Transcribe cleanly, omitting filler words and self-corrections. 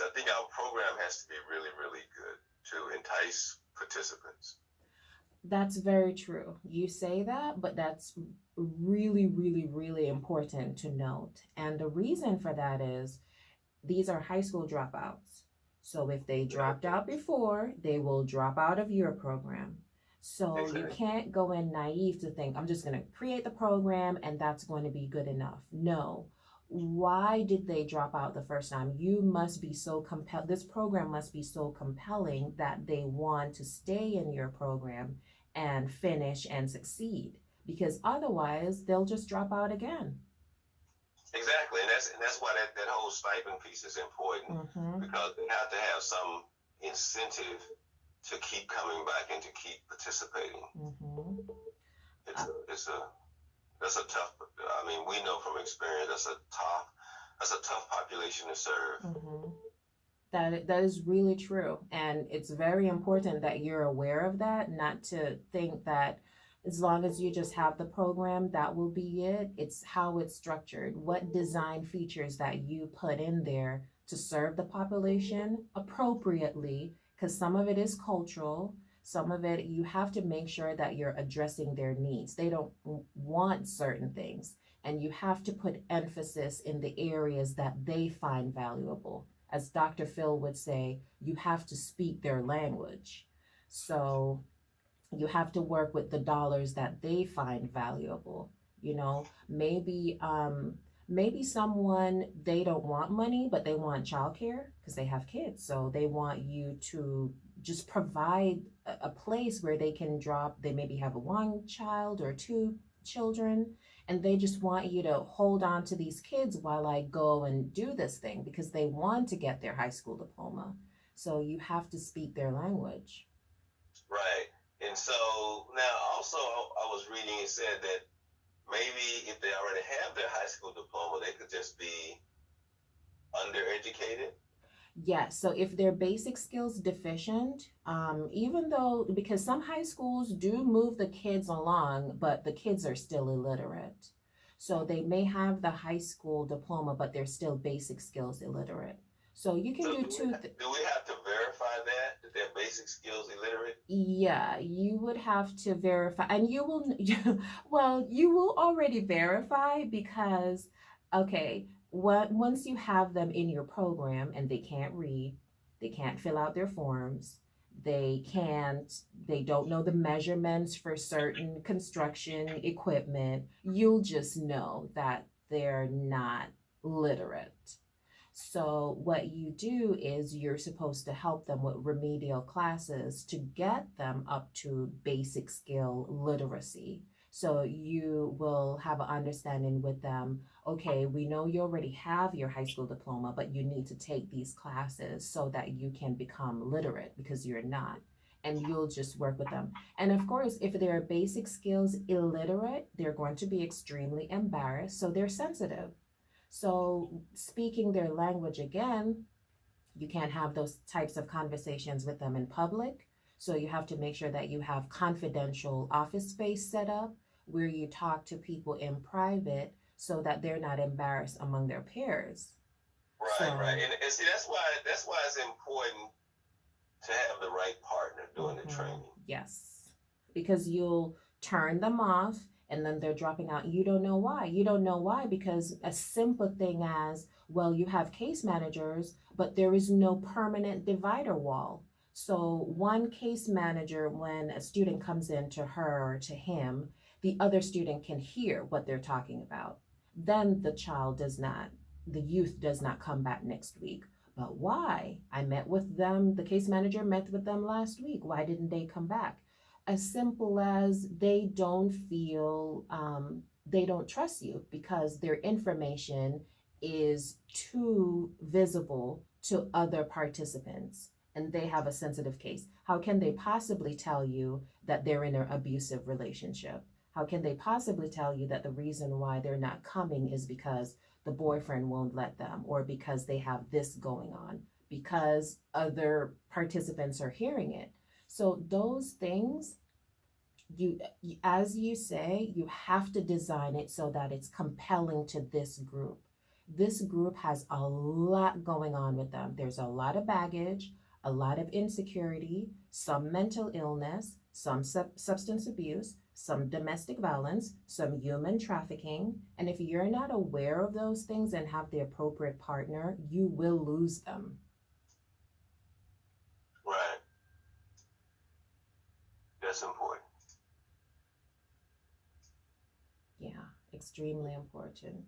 I think our program has to be really, really good to entice participants. That's very true. You say that, but that's really, really, really important to note. And the reason for that is these are high school dropouts. So if they dropped Exactly. out before, they will drop out of your program. So you Exactly. can't go in naive to think, I'm just going to create the program and that's going to be good enough. No. Why did they drop out the first time? You must be so compelled. This program must be so compelling that they want to stay in your program and finish and succeed. Because otherwise, they'll just drop out again. Exactly, and that's why that whole stipend piece is important Mm-hmm. because they have to have some incentive to keep coming back and to keep participating. Mm-hmm. It's a that's a tough. I mean, we know from experience that's a tough population to serve. Mm-hmm. That is really true, and it's very important that you're aware of that. Not to think that as long as you just have the program, that will be it. It's how it's structured, what design features that you put in there to serve the population appropriately, because some of it is cultural. Some of it you have to make sure that you're addressing their needs. They don't want certain things, and you have to put emphasis in the areas that they find valuable. As Dr. Phil would say, you have to speak their language. So you have to work with the dollars that they find valuable. Maybe someone, they don't want money, but they want childcare because they have kids. So they want you to just provide a place where they can drop. They maybe have a one child or two children, and they just want you to hold on to these kids while I go and do this thing because they want to get their high school diploma. So you have to speak their language. Right. And so now also I was reading it said that maybe if they already have their high school diploma, they could just be undereducated. Yes, so if they're basic skills deficient, even though, because some high schools do move the kids along, but the kids are still illiterate. So they may have the high school diploma, but they're still basic skills illiterate. So you can So do do we two. do we have to verify that they're basic skills illiterate? Yeah, you would have to verify, and you will, well, you will already verify because, okay, once you have them in your program and they can't read, they can't fill out their forms, they can't, they don't know the measurements for certain construction equipment, you'll just know that they're not literate. So, what you do is you're supposed to help them with remedial classes to get them up to basic skill literacy. So, you will have an understanding with them. Okay, we know you already have your high school diploma, but you need to take these classes so that you can become literate because you're not. And you'll just work with them. And of course, if they're basic skills illiterate, they're going to be extremely embarrassed. So, they're sensitive. So, speaking their language again, you can't have those types of conversations with them in public. So, you have to make sure that you have confidential office space set up where you talk to people in private so that they're not embarrassed among their peers. Right, right. So, And see that's why it's important to have the right partner doing the mhm, training. yes, because you'll turn them off and then they're dropping out. You don't know why. You don't know why because a simple thing as, well, you have case managers, but there is no permanent divider wall. So, one case manager, when a student comes in to her or to him, the other student can hear what they're talking about. Then the child does not, the youth does not come back next week. But why? I met with them, the case manager met with them last week. Why didn't they come back? As simple as they don't trust you because their information is too visible to other participants and they have a sensitive case. How can they possibly tell you that they're in an abusive relationship? How can they possibly tell you that the reason why they're not coming is because the boyfriend won't let them or because they have this going on? Because other participants are hearing it. So those things, as you say, you have to design it so that it's compelling to this group. This group has a lot going on with them. There's a lot of baggage, a lot of insecurity, some mental illness, some substance abuse, some domestic violence, some human trafficking. And if you're not aware of those things and have the appropriate partner, you will lose them. Right. That's important. Yeah, extremely important.